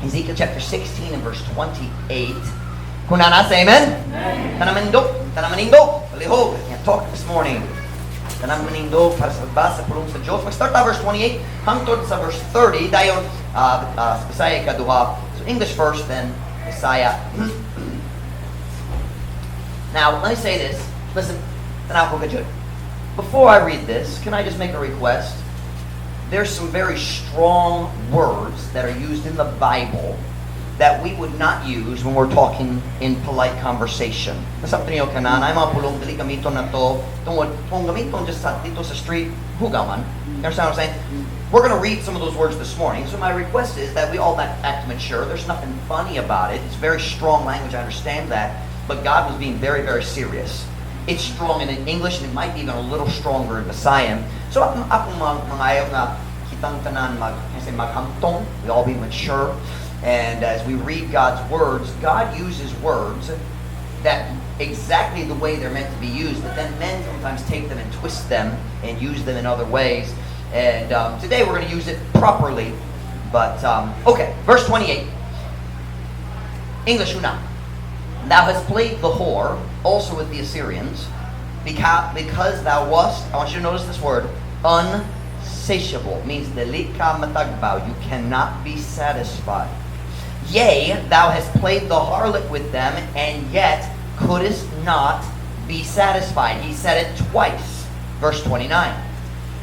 Ezekiel chapter 16 and verse 28. Kunana, say amen? Tanamanindo, palihog. Yan, talk this morning. Tanamanindo, para sa pagbasa, pulong sa Diyos. Mag-start na verse 28, hangtod sa verse 30. Dayon, Bisaya kaduha. So English first, then Bisaya. Now, let me say this. Listen, before I read this, can I just make a request? There's some very strong words that are used in the Bible that we would not use when we're talking in polite conversation. Nasabi niyo kanana, ay mga pulong dili gamiton na to, tungod, kung gamiton just dito sa street, hugaman. You understand what I'm saying? We're going to read some of those words this morning. So my request is that we all act mature. There's nothing funny about it. It's very strong language, I understand that. But God was being very, very serious. It's strong in English, and it might be even a little stronger in Visayan. So akong mga ayaw na kitang tanan maghamtong, we all be mature. And as we read God's words, God uses words that exactly the way they're meant to be used, but then men sometimes take them and twist them and use them in other ways. And today we're going to use it properly. But, okay, verse 28. English una. Thou hast played the whore also with the Assyrians, because thou wast, I want you to notice this word, unsatiable. It means dili ka matagbaw. You cannot be satisfied. Yea, thou hast played the harlot with them, and yet couldst not be satisfied. He said it twice. Verse 29.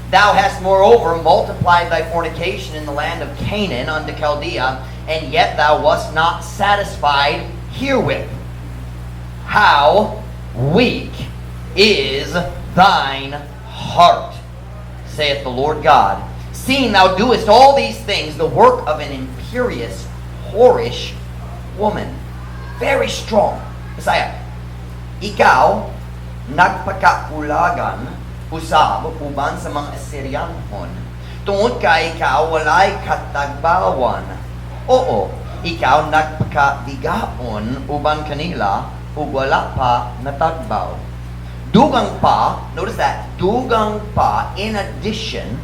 Thou hast moreover multiplied thy fornication in the land of Canaan unto Chaldea, and yet thou wast not satisfied herewith. How weak is thine heart, saith the Lord God. Seeing thou doest all these things, the work of an imperious, whorish woman. Very strong. Bisaya. Ikaw, nagpakakulagan, usab, uban sa mga Assyrianhon. Tungod ka ikaw, walay katagbawan. Oo, ikaw nagpakabigaon, uban kanila, ug wala pa natagbaw. Dugang pa, notice that, dugang pa, in addition,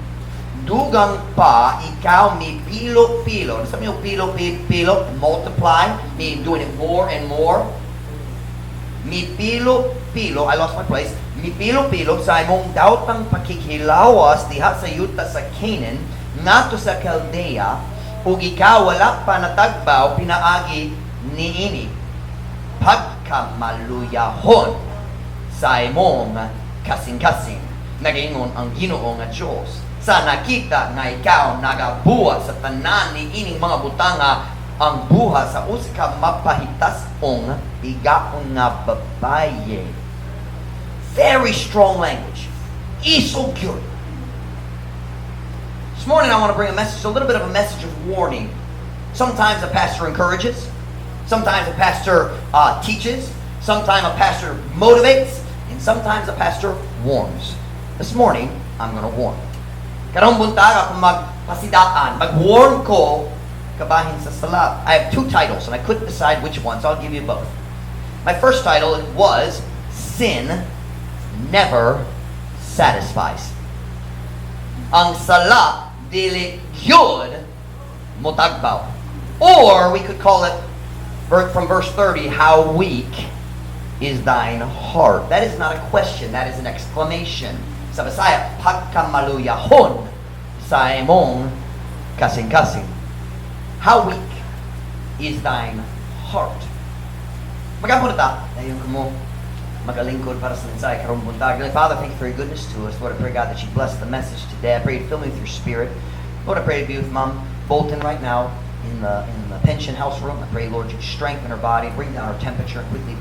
dugang pa, ikaw mi pilo-pilo. Sabi niyo pilo-pilo, multiply, me doing it more and more. Mi pilo-pilo, I lost my place, mi pilo-pilo sa imong daotang pakikilawas diha sa yuta sa Canaan, nato sa Chaldea, ug ikaw wala pa natagbaw, pinaagi niini. Pagkamaluyahon sa imong kasing-kasing, nagaingon ang Ginoo nga Diyos. Sa nakita nga ikaw nagabuha sa tanan ni ining mga butanga, ang buha sa usa ka mapahitas-ong bigaon nga babaye. Very strong language. So good. This morning I want to bring a message, a little bit of a message of warning. Sometimes a pastor encourages. Sometimes a pastor teaches. Sometimes a pastor motivates. And sometimes a pastor warns. This morning, I'm going to warn. Karong buntag ako magpasidaan. Mag-warn ko kabahin sa salat. I have two titles and I couldn't decide which one, so I'll give you both. My first title was Sin Never Satisfies. Ang sala dili gyud motagbaw. Or we could call it from verse 30, how weak is thine heart? That is not a question, that is an exclamation. Sa Bisaya, pagkamaluyahon sa imong kasing-kasing. How weak is thine heart? Magkapon na ta, ayun mo, magalingkod para sa mensahe karong buntag. Father, thank you for your goodness to us. Lord, I pray, God, that you bless the message today. I pray you fill me with your spirit. Lord, I pray to be with Mom Bolton right now in the pension house room. I pray, Lord, you strengthen her body, bring down her temperature, and quickly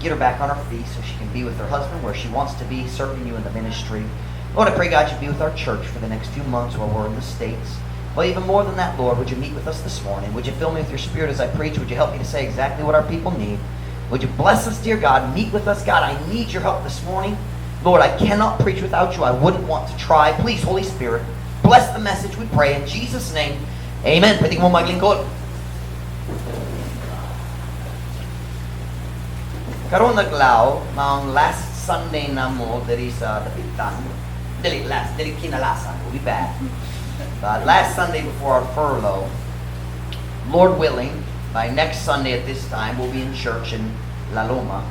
get her back on her feet so she can be with her husband where she wants to be, serving you in the ministry. Lord, I pray, God, you be with our church for the next few months while we're in the States. Well, even more than that, Lord, would you meet with us this morning? Would you fill me with your spirit as I preach? Would you help me to say exactly what our people need? Would you bless us, dear God? Meet with us, God. I need your help this morning. Lord, I cannot preach without you. I wouldn't want to try. Please, Holy Spirit, bless the message, we pray. In Jesus' name, amen. Pwede mo maglingkod. Karon naglaw, ang last Sunday na mo diri sa Dapitan. Dili kinalasan, we'll be back. Last Sunday before our furlough, Lord willing, by next Sunday at this time, we'll be in church in La Loma.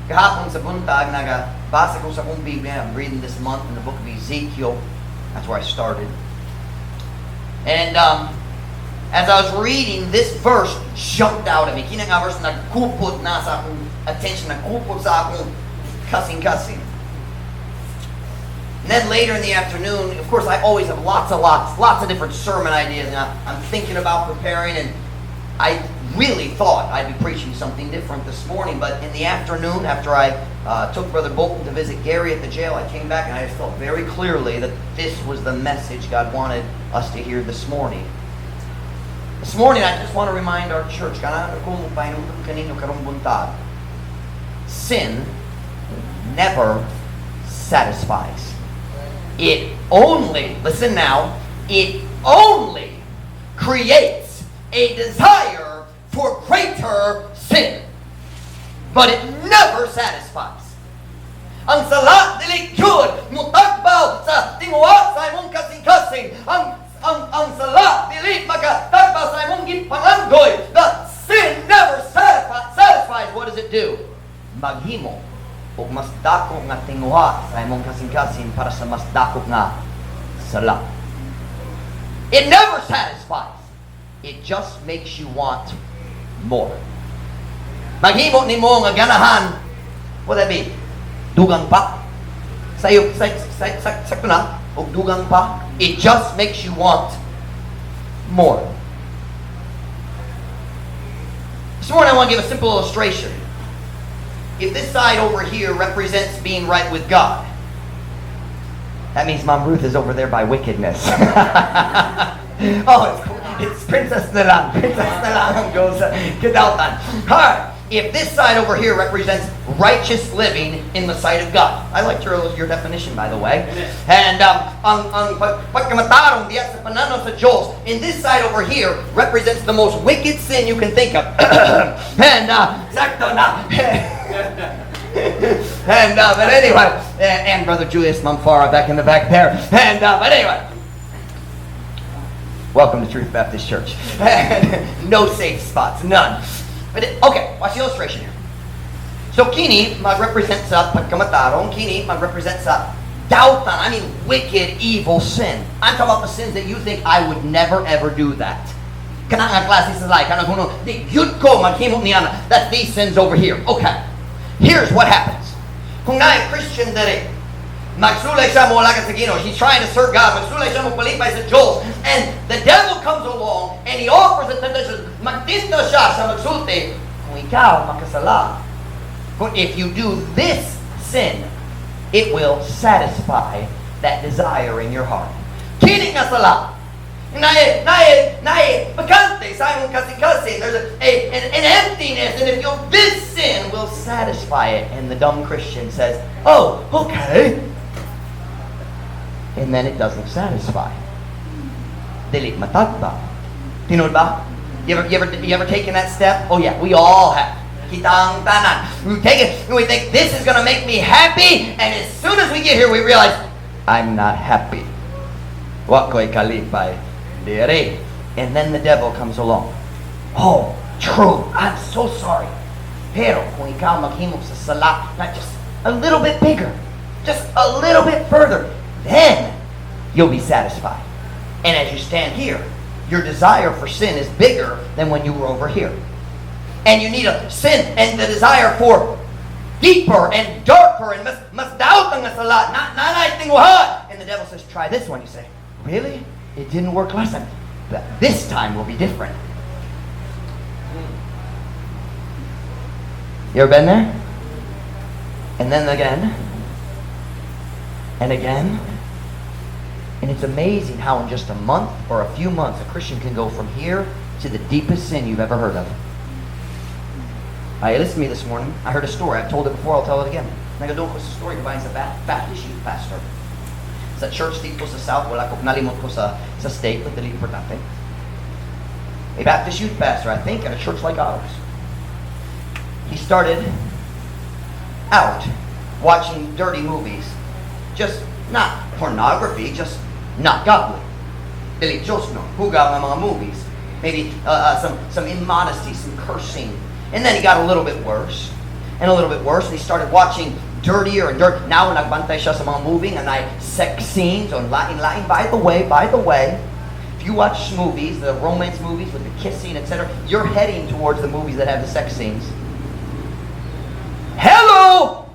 Kahapon sa buntag, nagabasa ko sa kong Biblia. I'm reading this month in the book of Ezekiel. That's where I started. And as I was reading, this verse jumped out at me. Kina nga verse nagkupot na sa akong attention, nagkupot sa akong kasing-kasing. And then later in the afternoon, of course, I always have lots of different sermon ideas. And I'm thinking about preparing, and I really thought I'd be preaching something different this morning. But in the afternoon, after I took Brother Bolton to visit Gary at the jail, I came back and I just felt very clearly that this was the message God wanted us to hear this morning. This morning, I just want to remind our church, sin never satisfies. It only, listen now, it only creates a desire for greater sin. But it never satisfies. Ang sala dili gyud mutagbaw sa tinguha sa imong kasing-kasing. Ang sala dili makatagbaw sa imong ginpangandoy. The sin never satisfies. What does it do? Maghimo og mas dako nga tinguha sa imong kasing-kasing para sa mas dako nga sala. It never satisfies. It just makes you want more. Maghimo nimo nga ganahan, what that be? Dugang pa. Sayo sakto na og dugang pa. It just makes you want more. This morning I want to give a simple illustration. If this side over here represents being right with God, that means Mom Ruth is over there by wickedness. Oh, it's Princess na lang. Princess na lang goes kadautan. Alright, if this side over here represents righteous living in the sight of God. I liked your definition, by the way. And ang pagkamatarong diya sa pananaw sa Diyos, in this side over here represents the most wicked sin you can think of. And sakto na. And but anyway, and Brother Julius Mumfara back in the back there. And but anyway, welcome to Truth Baptist Church. No safe spots, none. But okay, watch the illustration here. So kini mag-represent sa pagkamatarong, kini mag-represent sa dautan, I mean wicked, evil sin. I'm talking about the sins that you think I would never ever do that. Kanang nga klase sa like, kanang kuno, di yun ko maghimo niya. That's these sins over here. Okay. Here's what happens. Kung na a Christian dere, magsulay siya mo wala ka sa Ginoo, he's trying to serve God, magsulay siya mo palipay sa Diyos, and the devil comes along and he offers a temptation, magtinda siya sa magsulti, kung ikaw makasala, if you do this sin, it will satisfy that desire in your heart. Kini nga sala. Bakante sa imong kasing-kasing. There's an emptiness, and if you this sin will satisfy it. And the dumb Christian says, "Oh, okay." And then it doesn't satisfy. Dili matagba. Tinod ba? You ever taken that step? Oh yeah, we all have. Kitang tanan. We take it and we think this is gonna make me happy, and as soon as we get here we realize I'm not happy. Wa ko'y kalipay. And then the devil comes along. Oh, true. I'm so sorry. Pero kung ikaw maghimok sa sala, not just a little bit bigger, just a little bit further, then you'll be satisfied. And as you stand here, your desire for sin is bigger than when you were over here. And you need a sin and the desire for deeper and darker and mas doubt ang sala. Nanay tinguha. And the devil says, try this one. You say, really? It didn't work last time. But this time will be different. You ever been there? And then again. And again. And it's amazing how in just a month or a few months a Christian can go from here to the deepest sin you've ever heard of. Listen to me this morning. I heard a story. I've told it before. I'll tell it again. Nagadong ko sa story kabayan sa Baptist youth pastor. Sa church dito sa South, wala ko, nalimot ko sa state, but dali importante. A Baptist youth pastor, I think, at a church like ours. He started out watching dirty movies. Just not pornography, just not godly. Dili Diyos, no? Hugaw ng mga movies. Maybe some immodesty, some cursing. And then he got a little bit worse. And a little bit worse. And he started watching dirtier and dirtier. Now, nagbantay siya sa mga movie and sex scenes on lain-lain. By the way, if you watch movies, the romance movies with the kissing, etc., you're heading towards the movies that have the sex scenes. Hello!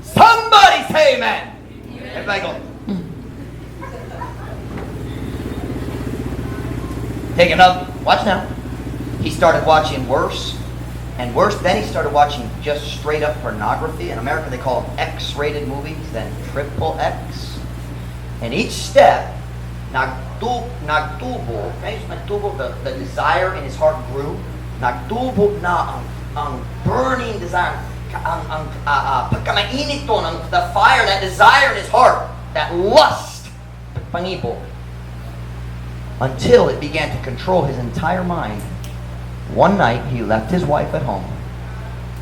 Somebody say amen! Everybody go. Taking up. Watch now. He started watching worse and worse. Then he started watching just straight up pornography. In America, they call them X-rated movies, then triple X. And each step, nagtubo, the desire in his heart grew. Nagtubo na ang burning desire, pagkamainit to, the fire, that desire in his heart, that lust, pangibo. Until it began to control his entire mind. One night, he left his wife at home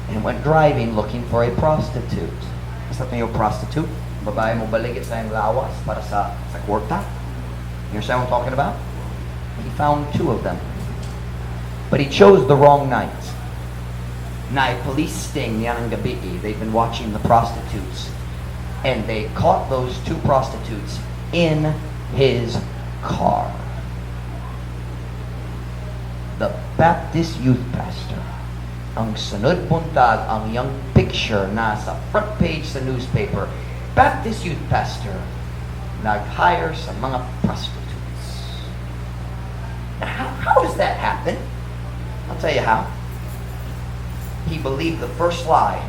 and went driving looking for a prostitute. Basta yung prostitute, babae mo baligid sa yung lawas para sa kwarta. You understand what I'm talking about? He found 2 of them. But he chose the wrong night. Na police sting niya ng gabi. They've been watching the prostitutes. And they caught those 2 prostitutes in his car. The Baptist youth pastor, ang sunod buntag, ang young picture nasa front page sa newspaper, Baptist youth pastor, nag-hire sa mga prostitutes. Now, how does that happen? I'll tell you how. He believed the first lie.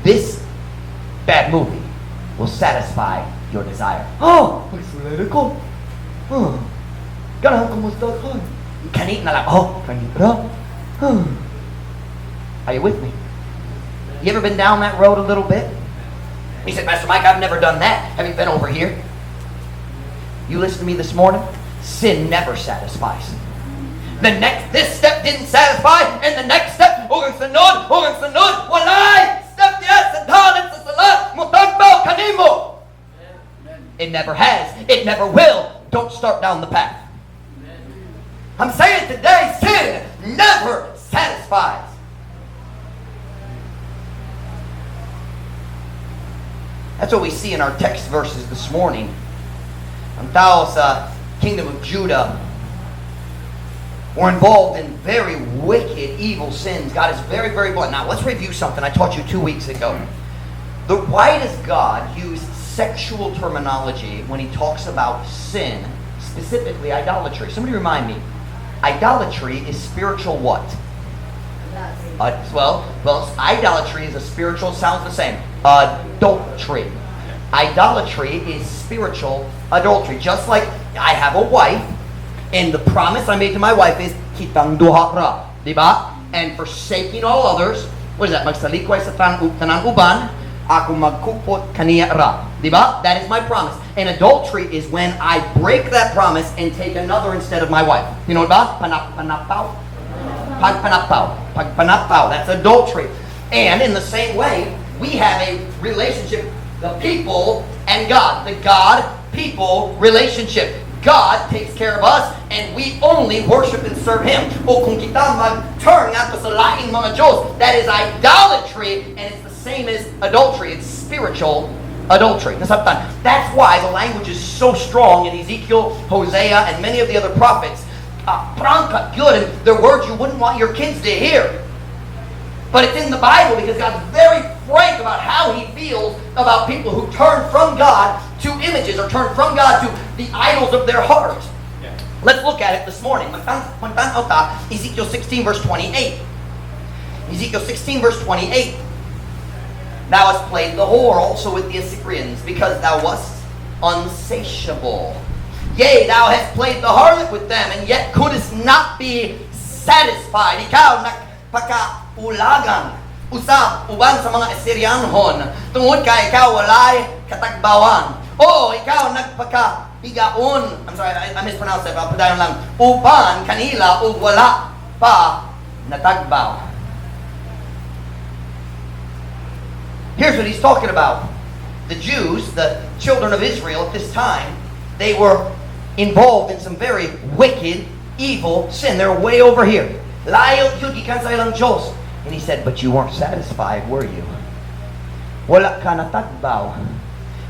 This bad movie will satisfy your desire. Oh, political. Oh, ganahan ko mustag. Kanit na lang. Oh, kanita. Are you with me? You ever been down that road a little bit? He said, Pastor Mike, I've never done that. Have you been over here? You listen to me this morning? Sin never satisfies. This step didn't satisfy, and the next step, ugang sunod, walay! Step niya sa dalit sa salat, mutagbaw kanimo! It never has. It never will. Don't start down the path. I'm saying today, sin never satisfies. That's what we see in our text verses this morning. Ang tao sa kingdom of Judah were involved in very wicked, evil sins. God is very, very blunt. Now, let's review something I taught you 2 weeks ago. Why does God use sexual terminology when He talks about sin, specifically idolatry? Somebody remind me. Idolatry is spiritual what? Well, idolatry is a spiritual, sounds the same. Adultery. Idolatry is spiritual adultery. Just like I have a wife, and the promise I made to my wife is, kitang duha ra. Diba? And forsaking all others, what is that? Magsalikway sa tanan uban, ako magkupot kaniya ra. Diba? That is my promise. And adultery is when I break that promise and take another instead of my wife. You know what? Panapaw. Pagpanapaw. That's adultery. And in the same way, we have a relationship, the people and God. The God-people relationship. God takes care of us, and we only worship and serve Him. O kung kita mag-turn nga sa laing mga Diyos, that is idolatry, and it's the same as adultery. It's spiritual adultery. That's why the language is so strong in Ezekiel, Hosea, and many of the other prophets. Franca, good, and they're words you wouldn't want your kids to hear. But it's in the Bible because God's very frank about how He feels about people who turn from God to images or turn from God to the idols of their heart. Yeah. Let's look at it this morning. Ezekiel 16 verse 28. Ezekiel 16 verse 28. Thou hast played the whore also with the Assyrians, because thou wast unsatiable. Yea, thou hast played the harlot with them, and yet couldst not be satisfied. Ikaw nagpakaulagan, usab, uban sa mga Assyrianhon, tungod ka ikaw walay katagbawan. O, ikaw nagpakabigaon. I'm sorry, I mispronounced that, but padayon lang. Uban kanila, ug wala pa natagbaw. Here's what he's talking about. The Jews, the children of Israel at this time, they were involved in some very wicked, evil sin. They're way over here. Layo yun gikan sa ilang Diyos. And he said, but you weren't satisfied, were you? Wala ka natagbaw.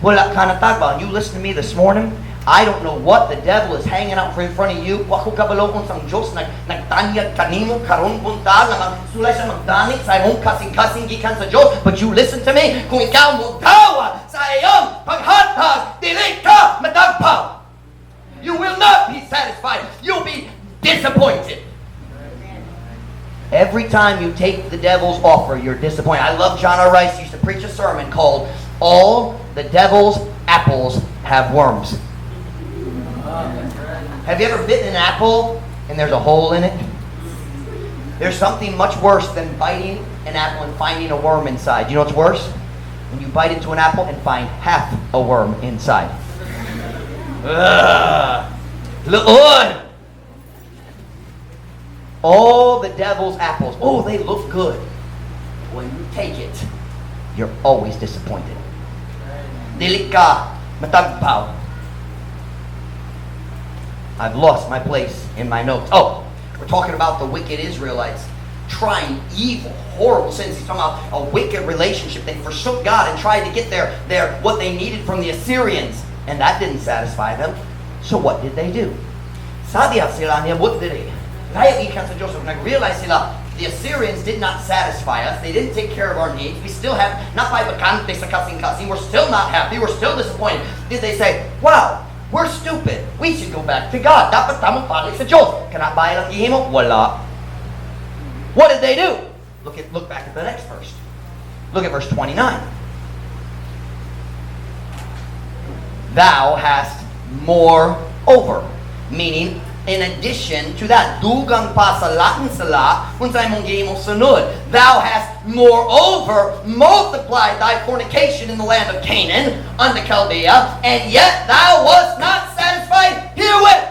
Wala ka natagbaw. And you listen to me this morning, I don't know what the devil is hanging out in front of you. Wako kabalo sang Diyos nagtanyag kanimo karon bunta nga sulay sa magdanit sa imong kasing-kasing gikan sa Diyos. But you listen to me, kung ikaw mo tawa sa iyong paghatag, dili ka matagbaw. You will not be satisfied. You'll be disappointed. Every time you take the devil's offer, you're disappointed. I love John R. Rice used to preach a sermon called All the Devil's Apples Have Worms. Have you ever bitten an apple and there's a hole in it? There's something much worse than biting an apple and finding a worm inside. You know what's worse? When you bite into an apple and find half a worm inside. Lord! All the devil's apples, oh, they look good. When you take it, you're always disappointed. Dili ka matagbaw. I've lost my place in my notes. Oh, we're talking about the wicked Israelites trying evil, horrible sins. He's talking about a wicked relationship. They forsook God and tried to get their what they needed from the Assyrians, and that didn't satisfy them. So what did they do? Sadia sila niya, what did they? Nag-realize sila, the Assyrians did not satisfy us. They didn't take care of our needs. We still have, not by bakante sa kasing-kasing, we're still not happy. We're still disappointed. Did they say, wow, we're stupid. We should go back to God. Dapat tamang palik sa Diyos. Kanabay lang ihimo? Wala. What did they do? Look back at the next verse. Look at verse 29. Thou hast more over. Meaning, in addition to that, dugang pa sa laking sala, unsay mong gihimo sunod. Thou hast moreover multiplied thy fornication in the land of Canaan unto Chaldea, and yet thou wast not satisfied herewith.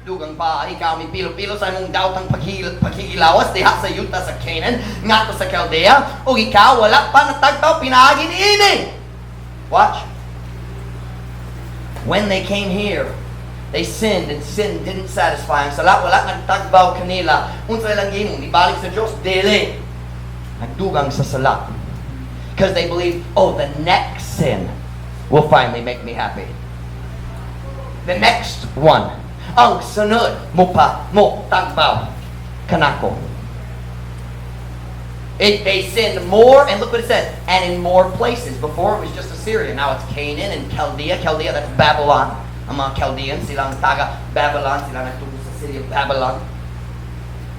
Dugang pa, ikaw may pilo-pilo sa imong daotang paghigilawas diha sa yuta sa Canaan, ngadto sa Chaldea, ug ikaw wala pa natagtaw pinaagi niini. Watch. When they came here, they sinned, and sin didn't satisfy them. Sala wala nagtagbaw kanila. Unsay lang gihimo, ibalik sa Dios, dili. Nagdugang sa sala. Because they believe, oh, the next sin will finally make me happy. The next one. Ang sunod mo tagbaw kanako. They sinned more, and look what it said, and in more places. Before it was just Assyria, now it's Canaan and Chaldea. Chaldea, that's Babylon. Ang mga Chaldeans, silang taga Babylon, sila nagtungo sa city of Babylon.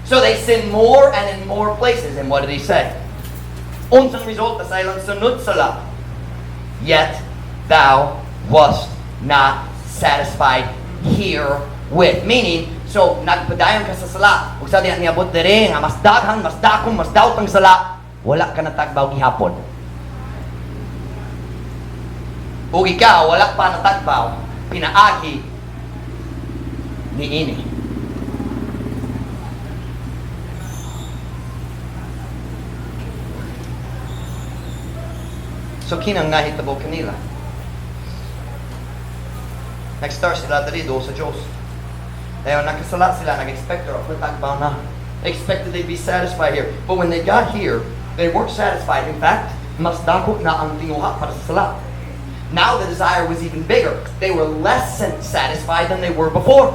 So they sin more and in more places. And what did he say? Unsang resulta sa ilang sunod sala. Yet thou wast not satisfied herewith. Meaning, so nagpadayon ka sa sala. Ug sa diyan niabot diri nga mas daghan, mas dakong, mas daotang sala, wala ka natagbaw gihapon. Ug ikaw wala pa natagbaw pinaagi niini. So kinang nahitabo kanila. Nag-start sila dali do sa Diyos. Dahil nakasala sila, nag-expect or matagbaw na. They expected they'd be satisfied here. But when they got here, they weren't satisfied. In fact, mas dako na ang tinguha para sa sala. Now the desire was even bigger. They were less satisfied than they were before.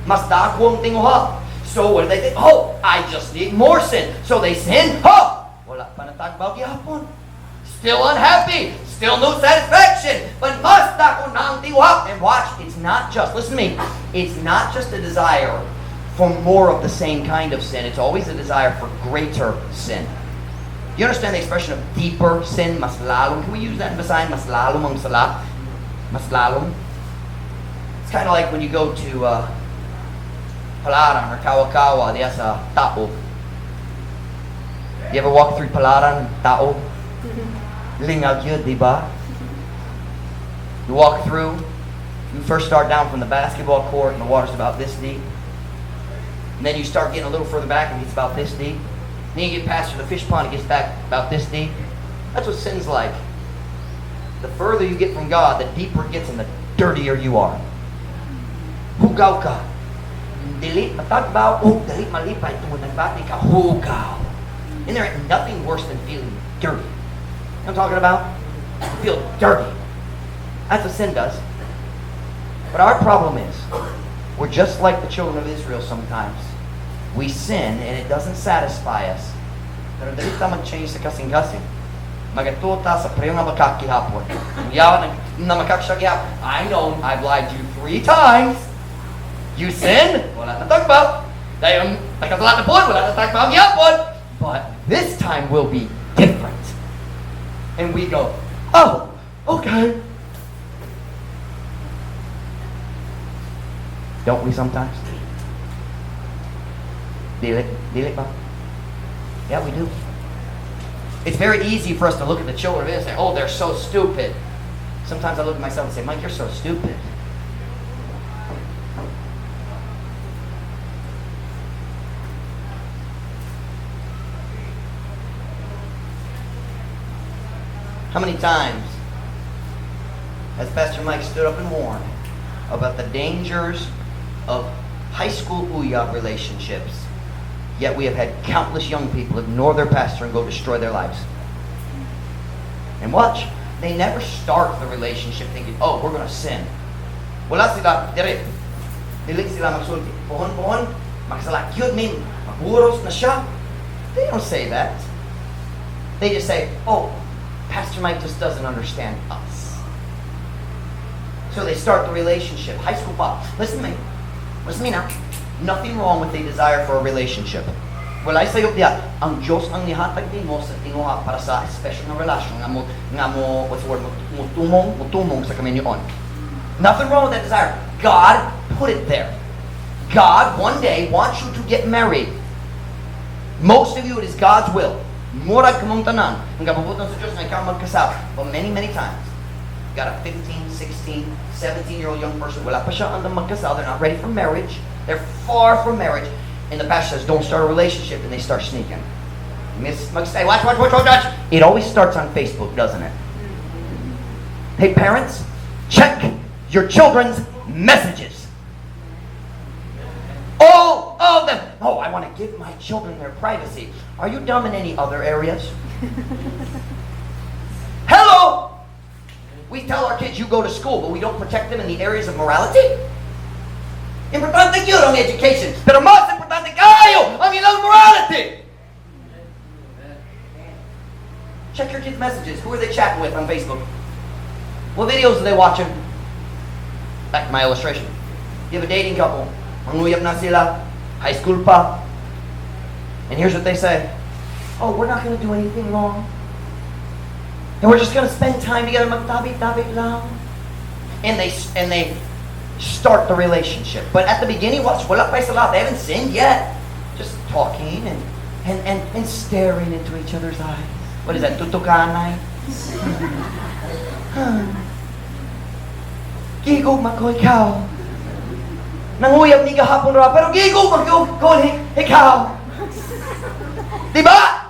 Mas dako ang tinguha. So what did they think? Oh, I just need more sin. So they sinned. Oh, wala pa natagbaw gihapon. Still unhappy. Still no satisfaction. But mas dako na ang tinguha. And watch, it's not just, listen to me, it's not just a desire for more of the same kind of sin. It's always a desire for greater sin. You understand the expression of deeper sin, mas lalong? Can we use that in Visayan? Mas lalong ang sala? Mas lalong? It's kind of like when you go to Palaran or Kawa-Kawa, diya sa Tao. You ever walk through Palaran, Tao? Lingag yun, di ba? You walk through, you first start down from the basketball court and the water's about this deep. And then you start getting a little further back and it's about this deep. Then you get past the fish pond, it gets back about this deep. That's what sin's like. The further you get from God, the deeper it gets and the dirtier you are. Hugaw ka. Dili matagbaw, dili malipay tungod nagbati ka, hugaw. And there ain't nothing worse than feeling dirty. You know what I'm talking about? You feel dirty. That's what sin does. But our problem is, we're just like the children of Israel sometimes. We sin and it doesn't satisfy us. Pero dili ta mag-change sa kasing-kasing. Magatuta sa preyo nga makakihapon. Yaw na makakasagihapon. I know I've lied to you 3 times. You sin, wala na tagbaw. Dahil nagkasala na po, wala na tagbaw ang yapon. But this time will be different. And we go, oh, okay. Don't we sometimes? Dili ba? Yeah, we do. It's very easy for us to look at the children and say, oh, they're so stupid. Sometimes I look at myself and say, Mike, you're so stupid. How many times has Pastor Mike stood up and warned about the dangers of high school uyab relationships, yet we have had countless young people ignore their pastor and go destroy their lives? And watch, they never start the relationship thinking, oh, we're going to sin. Wala sila, dili sila magsulti, pohon-pohon, magsalakyod min, maguros na siya. They don't say that. They just say, oh, Pastor Mike just doesn't understand us. So they start the relationship. High school pop. Listen to me. Listen to me now. Nothing wrong with a desire for a relationship. Wala sa iyo diya, ang Diyos ang nihatag din mo sa tinuha para sa special na relasyon nga mo, what's the word, mutumong sa kaminyoon. Nothing wrong with that desire. God put it there. God one day wants you to get married. Most of you, it is God's will. Murag kamong tanan, ang kapabutan sa Diyos na ikaw magkasal. But many times, you got a 15, 16, 17-year-old young person, wala pa siya andang magkasal, they're not ready for marriage, they're far from marriage, and the pastor says, don't start a relationship, and they start sneaking. Say, watch. It always starts on Facebook, doesn't it? Hey parents, check your children's messages. All of them. Oh, I want to give my children their privacy. Are you dumb in any other areas? Hello! We tell our kids you go to school, but we don't protect them in the areas of morality? Importante yun ang education, pero mas importante kayo ang ilang morality! Check your kids' messages. Who are they chatting with on Facebook? What videos are they watching? Back to my illustration. You have a dating couple. Manguyap na sila. High school pa. And here's what they say. Oh, we're not going to do anything wrong. And we're just going to spend time together. Magtabit-tabit lang. And they start the relationship. But at the beginning, watch, wala pa sa lahat. They haven't sinned yet. Just talking and staring into each other's eyes. What is that? Tutukanay? Gigog mako ikaw. Nanguyab ni kahapon ra, pero gigog mako ikaw. Diba?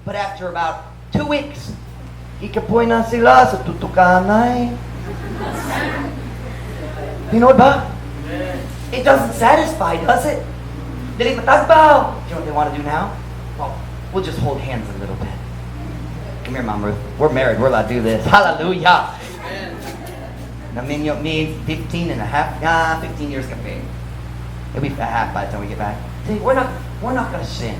But after about 2 weeks, ikapoy na sila sa tutukanay. You know ba? It doesn't satisfy, does it? Dili matagbaw. You know what they want to do now? Well, we'll just hold hands a little bit. Come here, Mom Ruth. We're married. We're allowed to do this. Hallelujah. Naminyo me 15 and a half. 15 years cafe. It'll be a half by the time we get back. See, we're not gonna sin.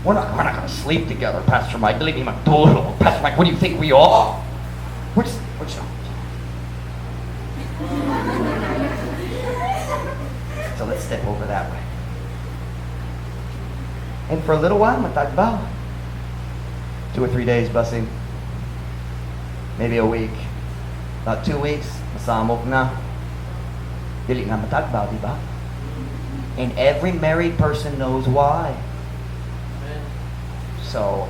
We're not gonna sleep together, Pastor Mike. Believe me, Maturo. Pastor Mike, what do you think we are? We're just not. So let's step over that way. And for a little while, matagbaw. 2 or 3 days busing. Maybe a week. About 2 weeks, masamok na. Dili nga matagbaw, di ba? And every married person knows why. So,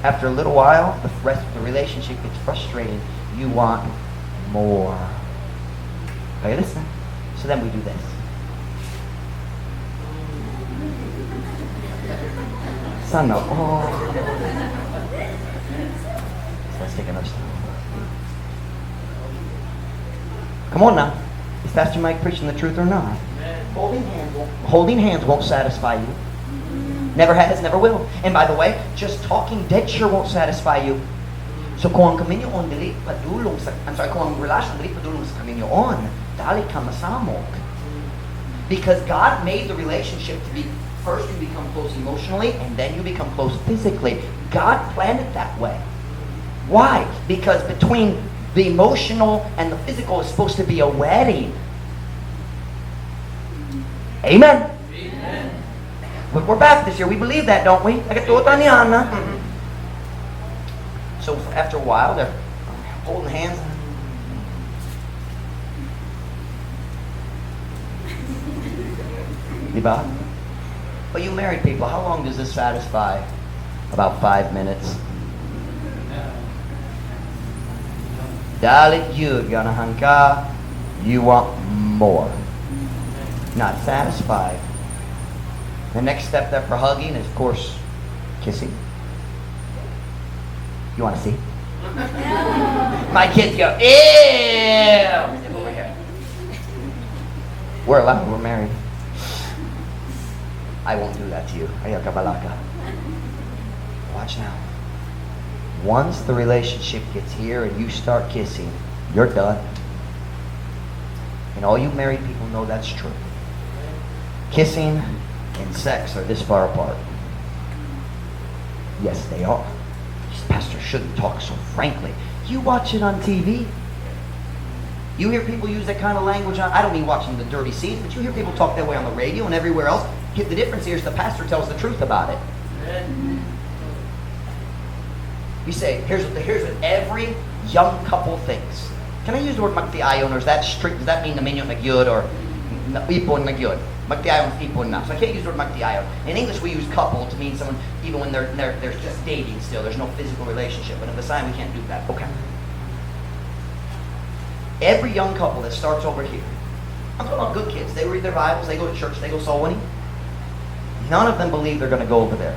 after a little while, the rest of the relationship gets frustrating. You want more. Okay, listen. So then we do this. Sana all. So let's take another step. Come on now. It's Pastor Mike preaching the truth or not? Holding hands won't satisfy you. Never has, never will. And by the way, just talking dead sure won't satisfy you. So kung ang kaminyo on dili padulong sa, kung ang relasyon dili padulong sa kaminyo on, dali ka masamok. Because God made the relationship to be, first you become close emotionally, and then you become close physically. God planned it that way. Why? Because between the emotional and the physical is supposed to be a wedding. Amen. Amen. We're Baptists here. We believe that, don't we? So after a while, they're holding hands. Diba? But you married people, how long does this satisfy? About 5 minutes. Dalit yun, ganahan ka, you want more. Not satisfied. The next step there for hugging is, of course, kissing. You want to see? My kids go, ew! Over here. We're allowed, we're married. I won't do that to you. Ayaka balaka. Watch now. Once the relationship gets here and you start kissing, you're done. And all you married people know that's true. Kissing and sex are this far apart. Yes, they are. This pastor shouldn't talk so frankly. You watch it on TV. You hear people use that kind of language. I don't mean watching the dirty scenes, but you hear people talk that way on the radio and everywhere else. The difference here is the pastor tells the truth about it. You say, here's what every young couple thinks. Can I use the word magtiayon, or is that strict? Does that mean naminyo nagyod or ipon nagyod? Magtiayon is ipon na. So I can't use the word magtiayon. In English we use couple to mean someone even when they're just dating still. There's no physical relationship. But in the sign we can't do that. Okay. Every young couple that starts over here, I'm talking about good kids. They read their Bibles, they go to church, they go soul winning. None of them believe they're going to go over there.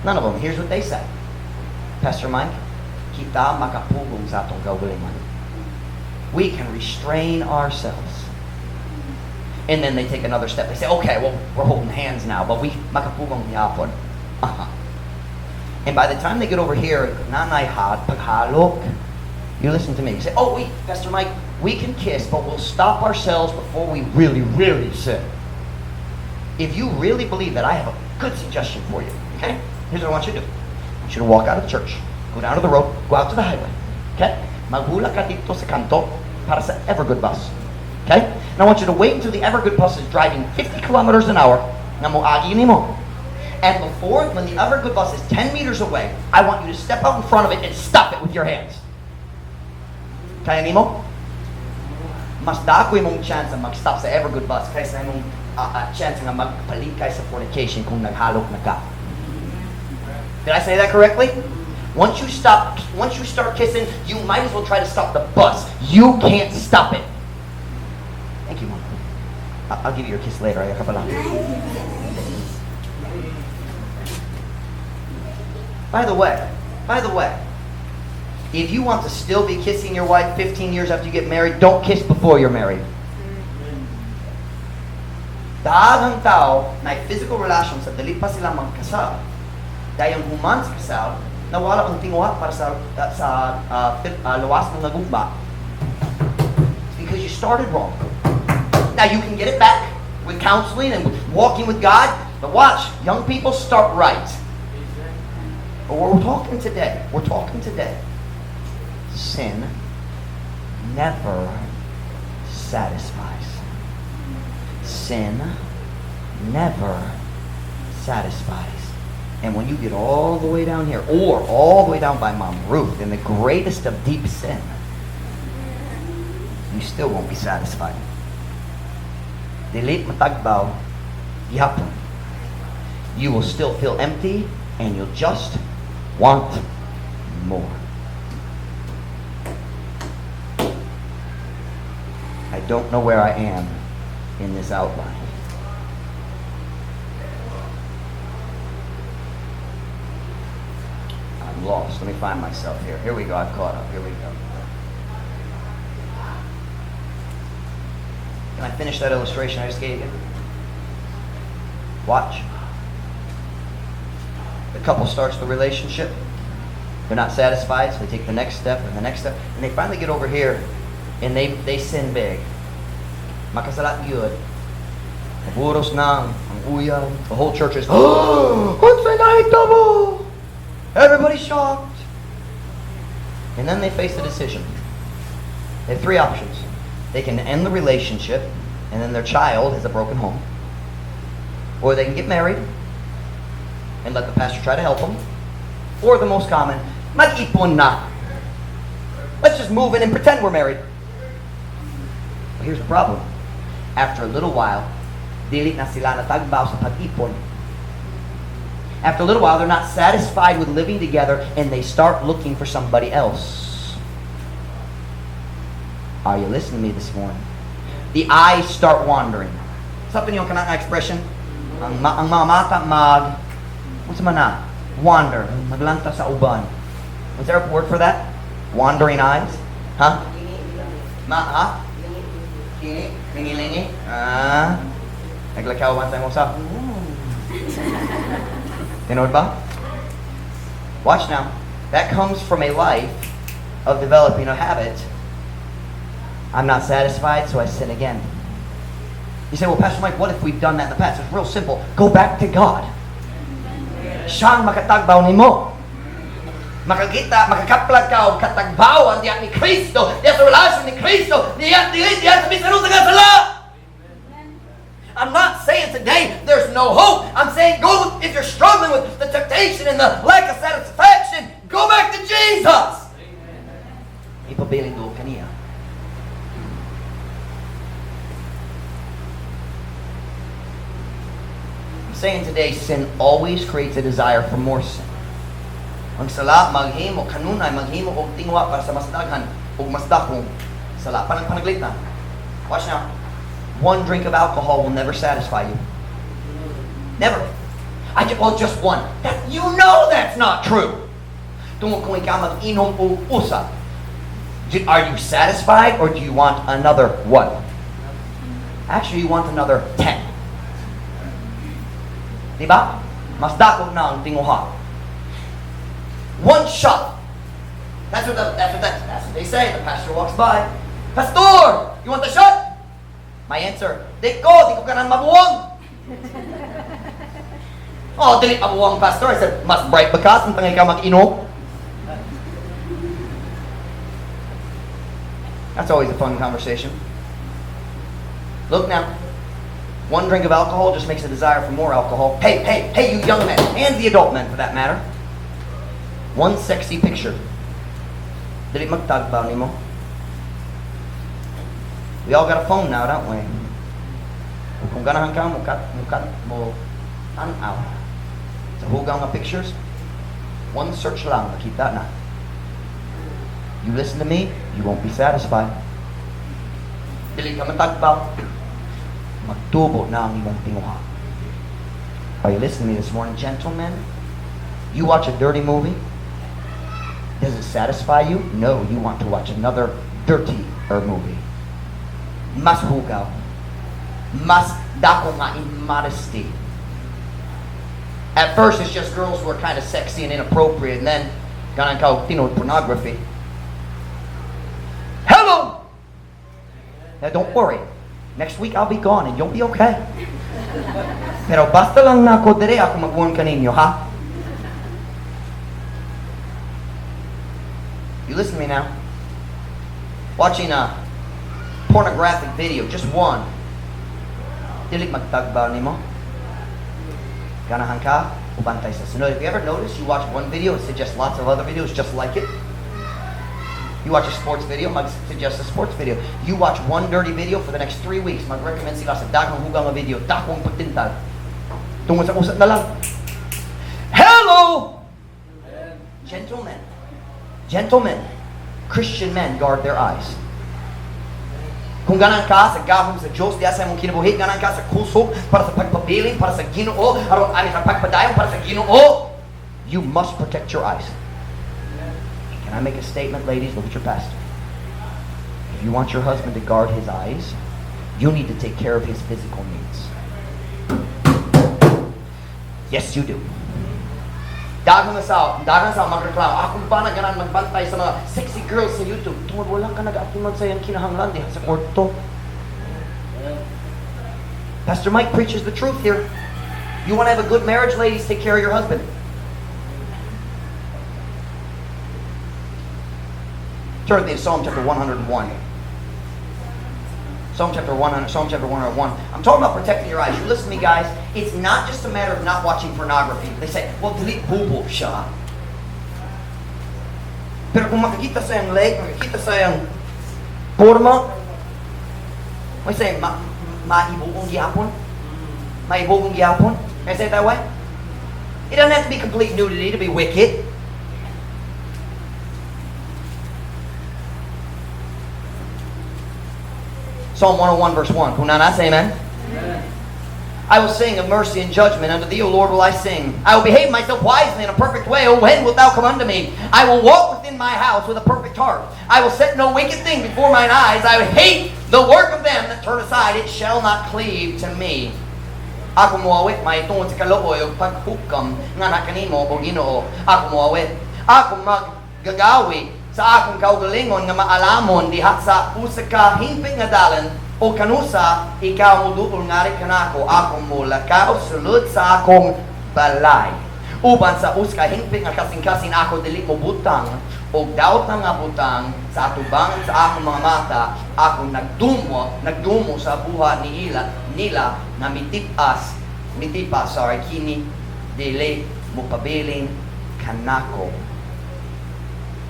None of them. Here's what they say. Pastor Mike, kita makapugong sa atong kaugalingon. We can restrain ourselves. And then they take another step. They say, okay, well, we're holding hands now, but we makapugong yapon. And by the time they get over here, nanay hat, paghalok, you listen to me. You say, oh, wait, Pastor Mike, we can kiss, but we'll stop ourselves before we really, really sin. If you really believe that, I have a good suggestion for you. Okay? Here's what I want you to do. I want you to walk out of the church, go down to the road, go out to the highway. Okay? Maghula ka dito sa kanto para sa Evergood bus. Okay? And I want you to wait until the Evergood bus is driving 50 kilometers an hour. Na moagi nimo. And before, when the Evergood bus is 10 meters away, I want you to step out in front of it and stop it with your hands. Kaya nimo? Mas dako imong chance na mag-stop sa Evergood bus kaysa imong chance na magpalit kayo sa fornication kung naghalok na ka. Did I say that correctly? Once you start kissing, you might as well try to stop the bus. You can't stop it. Thank you, Mom. I'll give you your kiss later. By the way, if you want to still be kissing your wife 15 years after you get married, don't kiss before you're married. Daghang tao na physical relation sa dili pa sila magkasal. Dahil yung human sa kasal, nawala ang tinguha para sa lawas ng nagumba. It's because you started wrong. Now you can get it back with counseling and with walking with God, but watch, young people start right. But we're talking today, sin never satisfies. Sin never satisfies. And when you get all the way down here, or all the way down by Mom Ruth, in the greatest of deep sin, you still won't be satisfied. Dilit matagbaw, yapon. You will still feel empty, and you'll just want more. I don't know where I am in this outline. I'm lost. Let me find myself here. Here we go. I've caught up. Here we go. Can I finish that illustration I just gave you? Watch. The couple starts the relationship. They're not satisfied, so they take the next step and the next step. And they finally get over here, and they sin big. Makasalat yun. Maburos na, ang uyan. The whole church is, oh, what's the night double? Everybody's shocked. And then they face the decision. They have three options. They can end the relationship, and then their child has a broken home. Or they can get married, and let the pastor try to help them. Or the most common, mag-ipon na. Let's just move in and pretend we're married. Well, here's the problem. After a little while, dili na sila natagbaw sa pag-ipon. After a little while, they're not satisfied with living together, and they start looking for somebody else. Are you listening to me this morning? The eyes start wandering. Something yung kanang expression? Ang mga mata what's man na? Wander. Maglanta sa uban. Was there a word for that? Wandering eyes? Huh? Ha? Lingi-lingi? Naglakawan tayo mo sa. Tinood ba? Watch now. That comes from a life of developing a habit. I'm not satisfied, so I sin again. You say, well, Pastor Mike, what if we've done that in the past? It's real simple. Go back to God. Siyang makatagbaw nimo. Makakita, makakaplag ka o katagbawan diyan ni Kristo. Diyan sa relasyon ni Kristo. Diyan sa bisanong sa sala. I'm not saying today there's no hope. I'm saying go, if you're struggling with the temptation and the lack of satisfaction, go back to Jesus. Ipabiling doon kaniya. Saying today, sin always creates a desire for more sin. Ang sala, maghimo, kanunay, maghimo og tingwa para sa mas daghan og mas dakong sala. Panaglit na. Watch now. One drink of alcohol will never satisfy you. Never. Just one. You know that's not true. Tungkol kung ikaw mag-inom o usa. Are you satisfied or do you want another one? Actually, you want another 10. Diba? Mas dakog na ang tinguha. One shot. That's what they say. The pastor walks by. Pastor, you want the shot? My answer, di ko ka nang mabuwang. Oh, dili mabuwang, pastor. I said, mas bright ba ka? Saan ka mag-inom? That's always a fun conversation. Look now. One drink of alcohol just makes a desire for more alcohol. Hey, you young men, and the adult men for that matter. One sexy picture. Dili magtagbaw nimo. We all got a phone now, don't we? Kung ganahan ka mo tanaw. Sa hugaw nga pictures, one search lang, makita na. You listen to me, you won't be satisfied. Dili ka matagbaw. Magtubo na ang imong tinguha. Are you listening to me this morning, gentlemen? You watch a dirty movie? Does it satisfy you? No, you want to watch another dirtier movie. Mas hugaw. Mas dako nga immodesty. At first, it's just girls who are kind of sexy and inappropriate, and then ganang ka tinod pornography. Hello! Now, don't worry. Next week, I'll be gone and you'll be okay. Pero basta lang na ako dire ako magbuwan ka ninyo, ha? You listen to me now. Watching a pornographic video, just one. Dili magtagbaw nimo. Ganahan ka, ubantay sa sunod. If you ever notice, you watch one video, it suggests lots of other videos just like it. You watch a sports video, mag-suggest a sports video. You watch one dirty video for the next 3 weeks, mag-recommend sila sa daghang hugang nga video, dakong pagtintag. Tungkol sa usap na lang. Hello! Gentlemen, Christian men guard their eyes. Kung ganan ka sa gahom sa Diyos, diya sa imong kinabuhi, ganan ka sa kusog, para sa pagpabiling, para sa Ginoo, aron ani sa pagpadayon, para sa Ginoo, you must protect your eyes. Can I make a statement, ladies? Look at your pastor. If you want your husband to guard his eyes, You need to take care of his physical needs. Yes, you do. Dagang na sa magreklamo. Ako ba na ganan magbantay sa mga sexy girls sa YouTube? Tungod wala ka nag-atiman sa iyang kinahanglan diha sa kwarto. Pastor Mike preaches the truth here. You want to have a good marriage, ladies, take care of your husband. Turn to Psalm chapter 101. Psalm chapter 101. I'm talking about protecting your eyes. You listen to me, guys. It's not just a matter of not watching pornography. They say, well, delete bubo siya. Pero kung makikita sa yung leg, makikita sa yung forma, may say, maibugong gihapon? Maibugong gihapon? Can I say it that way? It doesn't have to be complete nudity to be wicked. Psalm 101 verse 1. Kung nanas, amen? Amen. I will sing of mercy and judgment. Unto thee, O Lord, will I sing. I will behave myself wisely in a perfect way. O when wilt thou come unto me? I will walk within my house with a perfect heart. I will set no wicked thing before mine eyes. I will hate the work of them that turn aside. It shall not cleave to me. Ako moawit, may tungod sa kalooy o paghukam nga na kanimo o Ginoo. Ako moawit. Ako maggagawi sa akong kaugalingon nga maalamon diha sa usa ka himping nga dalan o kanusa ikaw mo duol ngari kanako akong mulakaw sulod sa akong balay uban sa usa ka himping nga kasing-kasing ako dili mo butang og daot nga butang sa atubangan sa akong mga mata akong nagdumo sa buha nila na mitipas kini dili mo pabilin kanako.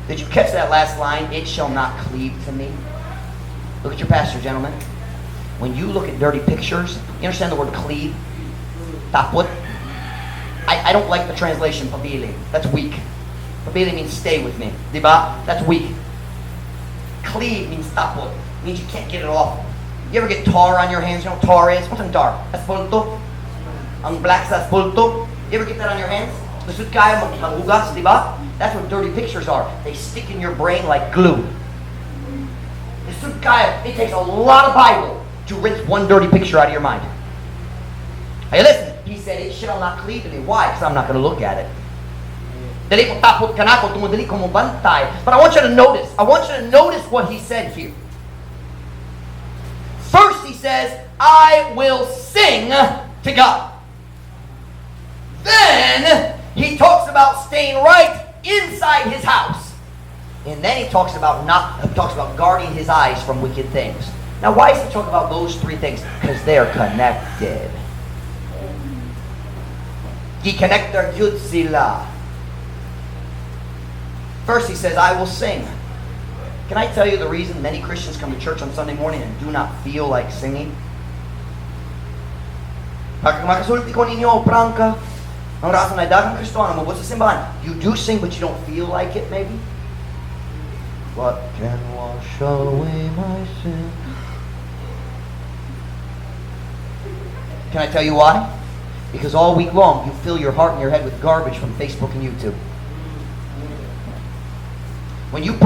Did you catch that last line? It shall not cleave to me. Look at your pastor, gentlemen. When you look at dirty pictures, you understand the word cleave? Tapot? I don't like the translation, pabili. That's weak. Pabili means stay with me. Diba? That's weak. Cleave means tapot. It means you can't get it off. You ever get tar on your hands? You know what tar is? What's tar? Aspulto? Ang black sa aspulto? You ever get that on your hands? Lusod kaya maghugas, diba? That's what dirty pictures are. They stick in your brain like glue. Lusod kaya, it takes a lot of Bible to rinse one dirty picture out of your mind. Hey, listen. He said, it shall not cleave to me. Why? Because I'm not going to look at it. Dali ko tapot ka na ko, tumudali ko mo bantay. But I want you to notice. I want you to notice what he said here. First, he says, I will sing to God. Then he talks about staying right inside his house. And then he talks about guarding his eyes from wicked things. Now, why is he talking about those three things? Because they're connected. Gi-connector yun sila. First, he says, I will sing. Can I tell you the reason many Christians come to church on Sunday morning and do not feel like singing? Makasulti ko ninyo, prangka. Ang rasa na dagang Kristiyano, mabot sa simbahan. You do sing, but you don't feel like it, maybe? What can wash away my sin? Can I tell you why? Because all week long, you fill your heart and your head with garbage from Facebook and YouTube. When you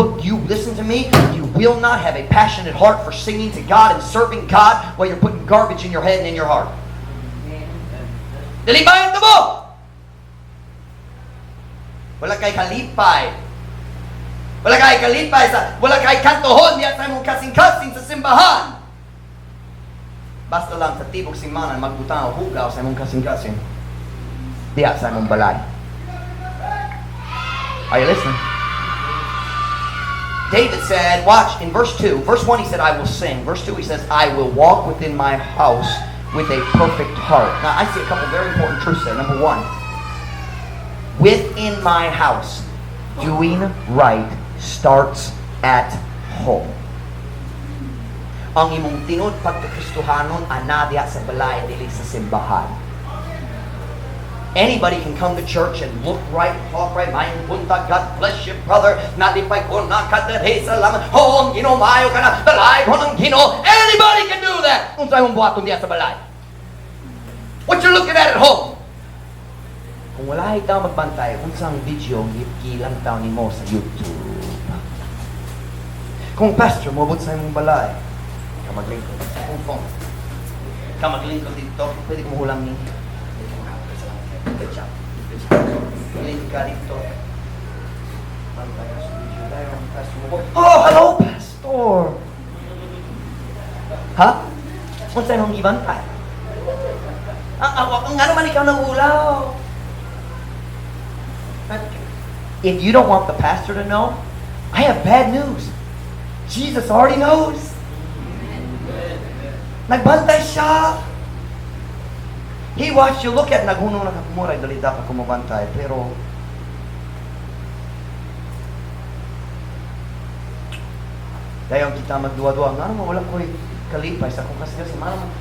listen to me, you will not have a passionate heart for singing to God and serving God while you're putting garbage in your head and in your heart. Dalibayan mo! Wala kay kalipay. Wala kay kantohon diya sa mong kasing-kasing sa simbahan. Basta lang sa tibok simbahan magbutang o hugaw sa mong kasing-kasing diya sa mong balay. Are you listening? David said, watch, in verse 2. Verse 1 he said, I will sing. Verse 2 he says, I will walk within my house with a perfect heart. Now I see a couple very important truths there. Number one, within my house, doing right starts at home. Ang imong tinod pagkakristohanon anadya sa balay dili sa simbahan. Anybody can come to church and look right, talk right, mind punta, God bless you, brother. Nalipay ko na kadare salamat. Ang Ginoo maayo ka na, balay ko ng Ginoo. Anybody can do that. Unsay mong buhaton diya sa balay? What you're looking at home? Kung wala ikaw magbantay, unsang video gilang taon nimo sa YouTube. Kung pastor mo but sa imong balay, Ka maglingkod. Kung phone. Ka maglingkod dito. Pwede kong hulang ni. Good job. Link ka dito. Oh, hello, Pastor! Ha? Kung sa'yo mong ibantay? Nga naman ikaw ng ulaw. If you don't want the pastor to know, I have bad news. Jesus already knows. Nagbantay siya. He watched you. Look at naghunong nakamuray. Dali dapat kumabantay. Pero dayon kita magduwa-duwa. Nga naman wala ko'y kalipay sa akong kasi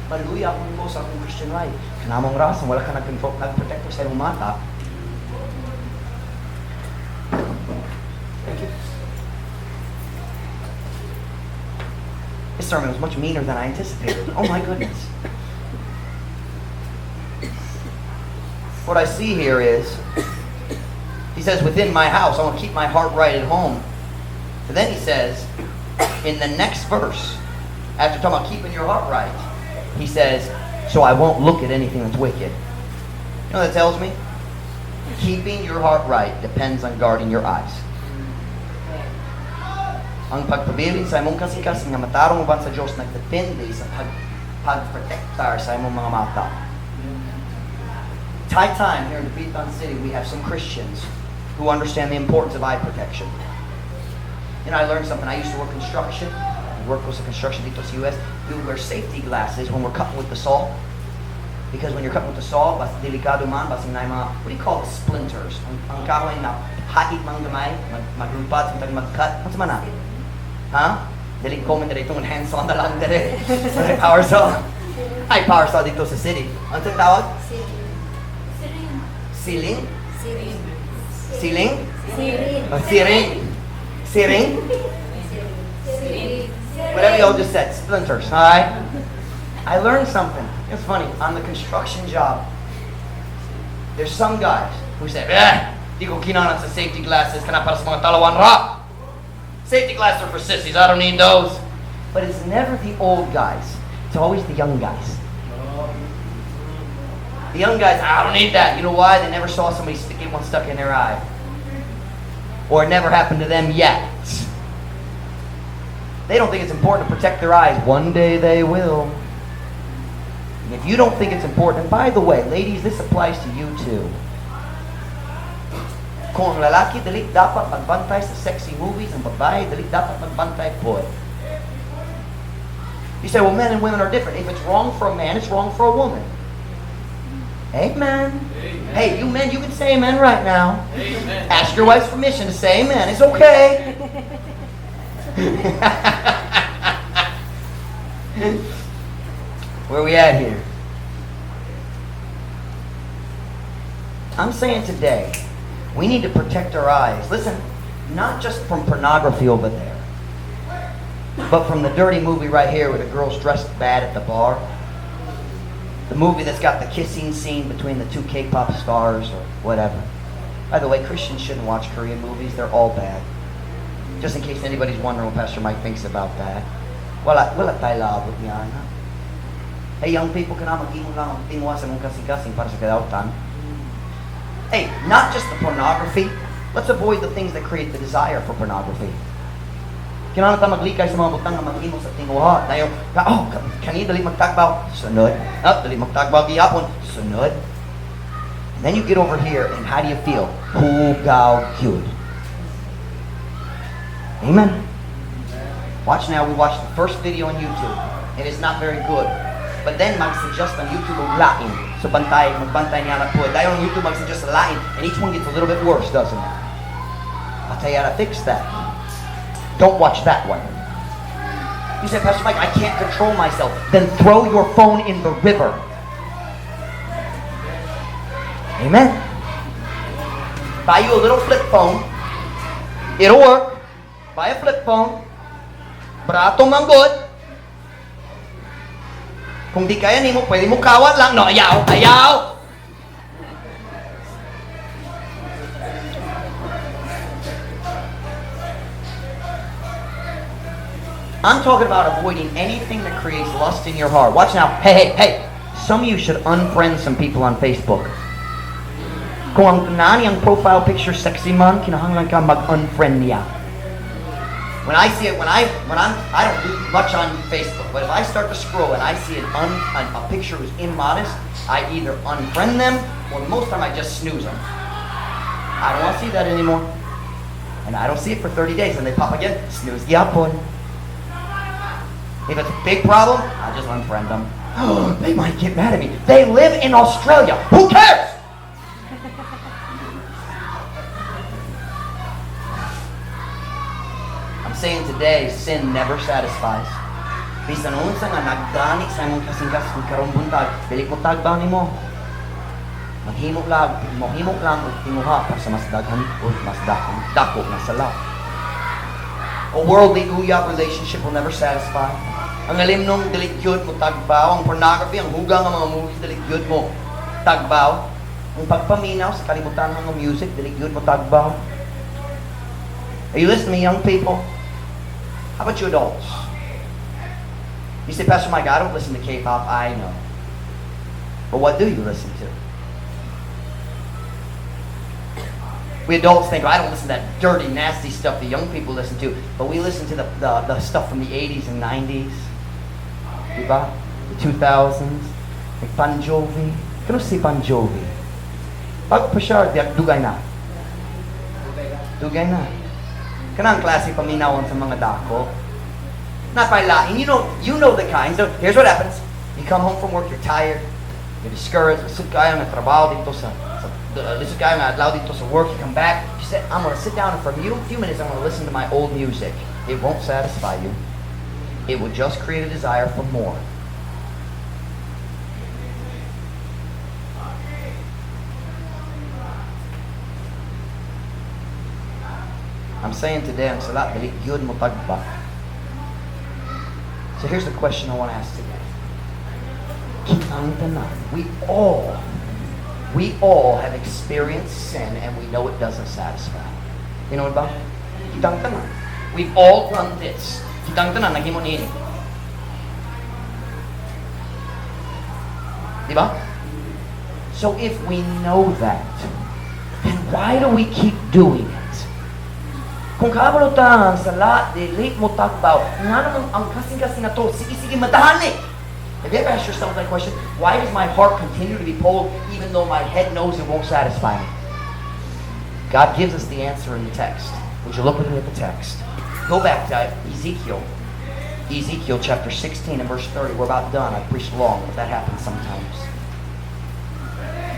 maluya akong ko sa akong Christian life. Kanamong rasa, wala ka nag-protect sa iyong mata. Thank you. This sermon was much meaner than I anticipated. Oh my goodness. What I see here is, he says, within my house, I want to keep my heart right at home. But then he says, in the next verse, after talking about keeping your heart right, he says, so I won't look at anything that's wicked. You know what that tells me? Keeping your heart right depends on guarding your eyes. Ang pagpabilin sa imong kasing-kasing nga matarong uban sa Diyos nagdepende sa pagprotektar sa imong mga mata. It's high time here in Pitan City we have some Christians who understand the importance of eye protection. You know, I learned something. I used to work construction. I worked with construction dito sa US. We would wear safety glasses when we're cutting with the saw. Because when you're cutting with the saw, bas delikado man, basing na yung mga, what do you call it, splinters? Ang kahoy na hait mang gamay, maglupad, samtang mag-cut. Ano sa mana? Ha? Dili comment na dito, hand saw na lang dali. Power saw. Ay, power saw dito sa city. Ano itong tawag? Ceiling. Ceiling? Ceiling? Siring. Siring? Whatever y'all just said, splinters, alright? I learned something. It's funny, on the construction job, there's some guys who say, di ko kinanan sa safety glasses, kana para sa mga talawan ra. Safety glasses are for sissies, I don't need those. But it's never the old guys, it's always the young guys. The young guys, I don't need that. You know why? They never saw somebody get one stuck in their eye. Or it never happened to them yet. They don't think it's important to protect their eyes. One day they will. And if you don't think it's important, and by the way, ladies, this applies to you too. Kung ang lalaki dali dapat magbantay sa sexy movies, ang babae dali dapat magbantay po. You say, well, men and women are different. If it's wrong for a man, it's wrong for a woman. Amen. Amen. Hey, you men, you can say amen right now. Amen. Ask your wife's permission to say amen. It's okay. Where are we at here? I'm saying today, we need to protect our eyes. Listen, not just from pornography over there, but from the dirty movie right here where the girl's dressed bad at the bar. The movie that's got the kissing scene between the two K-pop stars or whatever. By the way, Christians shouldn't watch Korean movies. They're all bad. Just in case anybody's wondering what Pastor Mike thinks about that. Wala tayo labot niyan. Hey, young people, kana mag-imong lang ang tingwa sa mong kasing-kasing para sa kadautan. Hey, not just the pornography. Let's avoid the things that create the desire for pornography. Kinahanglan ta maglikay sa mga butang nga mag-imo sa tingwa. Dayo, kani dali magtagbaw, sunod. Dali magtagbaw gihapon, sunod. And then you get over here, and how do you feel? Hugaw good. Amen. Watch now. We watched the first video on YouTube. It is not very good. But then mag-suggest on YouTube og lain. So magbantay niya na po. Dayo on YouTube mag-suggest a lain, and each one gets a little bit worse, doesn't it? I'll tell you how to fix that. Don't watch that one. You say, Pastor Mike, I can't control myself. Then throw your phone in the river. Amen. Buy you a little flip phone. It'll work. Buy a flip phone. Barato manggod. Kung di kaya nimo, pwede mo kawat lang. No, ayaw. I'm talking about avoiding anything that creates lust in your heart. Watch now. Hey. Some of you should unfriend some people on Facebook. Kung ang nani ang profile picture sexy man, kinahanglan ka mag-unfriend niya. When I see it, I don't do much on Facebook, but if I start to scroll and I see a picture who's immodest, I either unfriend them or most of the time I just snooze them. I don't want to see that anymore. And I don't see it for 30 days and they pop again, snooze gyapon. If it's a big problem, I just unfriend them. They might get mad at me. They live in Australia. Who cares? I'm saying today, sin never satisfies. Bisan unsa nga nagdani sa imong kasing-kasing karong buntag, dili mo tagbaw nimo. Maghimo lang og timuha para sa mas daghan o mas dako na sala. A worldly uyab relationship will never satisfy. Ang alimnong diligyod mo tagbaw, ang pornography, ang hugang ng mga movies, diligyod mo tagbaw. Ang pagpaminaw sa kalibutan ng music, diligyod mo tagbaw. Are you listening, young people? How about you adults? You say, Pastor Mike, I don't listen to K-pop. I know. But what do you listen to? We adults think, I don't listen to that dirty, nasty stuff that young people listen to. But we listen to the stuff from the 80s and 90s. Diba? The 2000s. Like Bon Jovi. Kano si Bon Jovi? Bago pa siya, dugay na. Dugay na. Kanang klase paminawon sa mga dako. Not by lying. You know the kind. So here's what happens. You come home from work, you're tired, you're discouraged. Lisod kayo nga trabaho dito lisod kayo nga adlaw dito sa work. You come back. You say, I'm gonna sit down and for a few minutes I'm gonna listen to my old music. It won't satisfy you. It will just create a desire for more. I'm saying today, ang salat, dili yun mo tagba. So here's the question I want to ask today. Kitang tanan. We all have experienced sin and we know it doesn't satisfy. You know what ba? Kitang tanan. We've all done this. Kitang tanan, naghimo niini. Diba? So if we know that, then why do we keep doing it? Kung kabalutan sa lahat, dili mo tagbaw, nga naman ang kasing-kasing na to, sige matahani. Have you ever asked yourself that question? Why does my heart continue to be pulled even though my head knows it won't satisfy me? God gives us the answer in the text. Would you look with me at the text? Go back to Ezekiel. Ezekiel chapter 16 and verse 30. We're about done. I preached long, but that happens sometimes.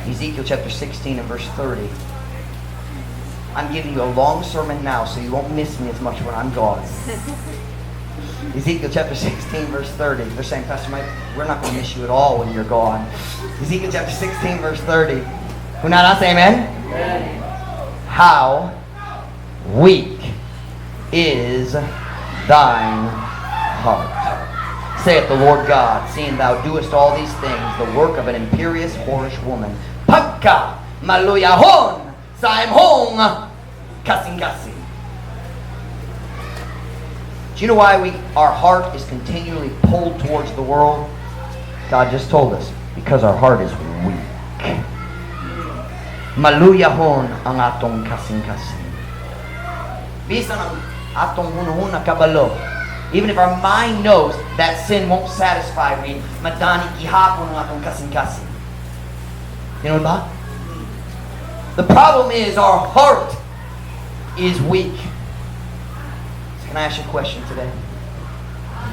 Ezekiel chapter 16 and verse 30. I'm giving you a long sermon now, so you won't miss me as much when I'm gone. Ezekiel chapter 16 verse 30. They're saying, Pastor Mike, we're not going to miss you at all when you're gone. Ezekiel chapter 16 verse 30. Who not say amen? Amen. How weak is thine heart, saith the Lord God, seeing thou doest all these things, the work of an imperious, whorish woman. Pagka maluyahon sa imong kasing-kasing. Do you know why our heart is continually pulled towards the world? God just told us, because our heart is weak. Maluyahon ang atong kasing-kasing. Bisan ang atong hunahuna kabalo. Even if our mind knows that sin won't satisfy me, madani gihapon ang atong kasing-kasing. You know ba? The problem is our heart is weak. So can I ask you a question today?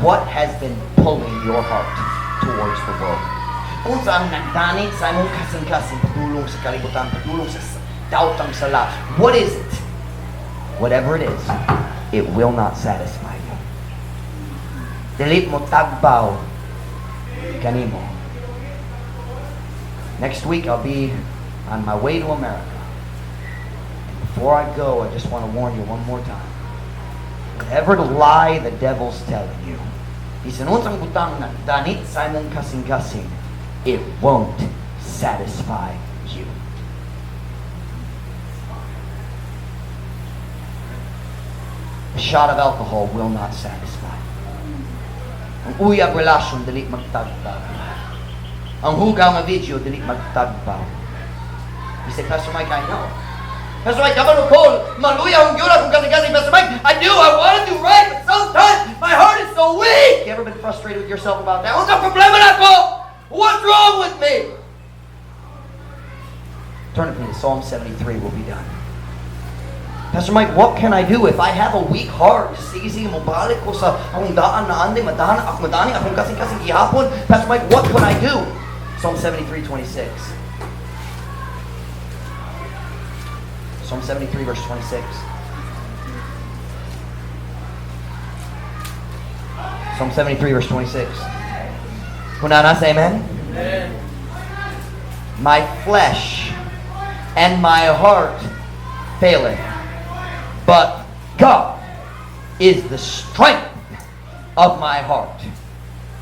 What has been pulling your heart towards the world? Kung saan nagdani sa imong kasing-kasing, patulong sa kalibutan, patulong sa daotang sala. What is it? Whatever it is, it will not satisfy you. Dili mo tagbaw kanimo. Next week I'll be on my way to America. Before I go, I just want to warn you one more time. Whatever lie the devil's telling you, isanunsang butang na danit sa imong kasing-kasing, it won't satisfy you. A shot of alcohol will not satisfy. Ang uyab relasyon dili magtagtag. Ang hugaw nga video dili magtagtag. You say, Pastor Mike, I know. Pastor Mike, kabalo ko, maluya ang yura kung kasi Pastor Mike, I want to do right, but sometimes my heart is so weak. You ever been frustrated with yourself about that? What's the problema na ko? What's wrong with me? Turn with me to Psalm 73, we'll be done. Pastor Mike, what can I do if I have a weak heart? Sige, mabalik ko sa akong daan na andi, madani akong kasing-kasing gihapon. Pastor Mike, what can I do? Psalm 73:26. Psalm 73, verse 26. Psalm 73, verse 26. Kunana, say amen? Amen. My flesh and my heart faileth, but God is the strength of my heart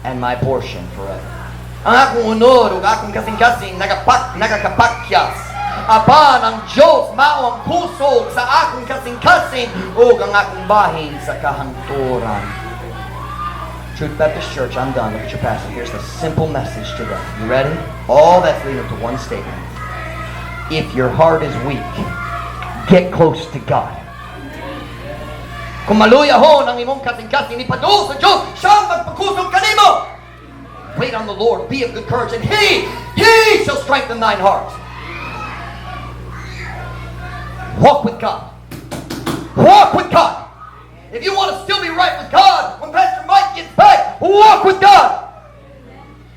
and my portion forever. Ang akong unod ug akong kasing-kasing nagakapakyas. Apan ang Diyos mao ang puso sa akong kasing-kasing ug ang akong bahin sa kahangturan. Truth Baptist Church, I'm done. Look at your pastor. Here's the simple message to them. You ready? All that's leading up to one statement. If your heart is weak, get close to God. Kung maluyahon ang imong kasing-kasing, ipadul sa Diyos, siyang magpakusog kanimo. Wait on the Lord, be of good courage, and He shall strengthen thine heart. Walk with God. Walk with God. If you want to still be right with God, when Pastor Mike gets back, walk with God.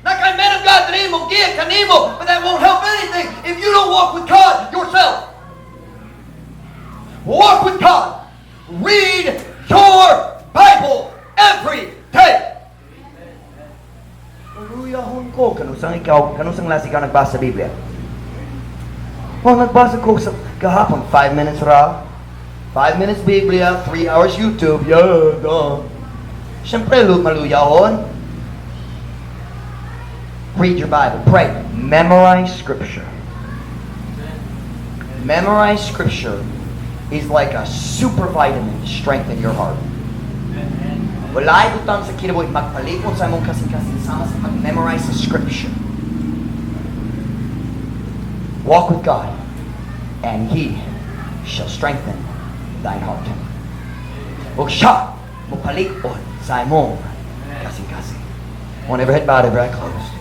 Like I man of God, kanimo, give, kanimo, but that won't help anything if you don't walk with God yourself. Walk with God. Read your Bible every day. Maluyahon ko. Kanusang last ikaw nagbasa sa Biblia? Oh, nagbasa ko sa kahapon. 5 minutes raw. 5 minutes Biblia, 3 hours YouTube. Siyempre, maluyahon. Read your Bible. Pray. Memorize Scripture. Memorize Scripture is like a super vitamin to strengthen your heart. Walay butang sa kinabuhi, magpalikon sa imong kasing-kasing sama sa pag-memorize sa Scripture. Walk with God, and He shall strengthen thine heart. Huwag siya mapalikon sa imong kasing-kasing. Every head bowed, every eye closed.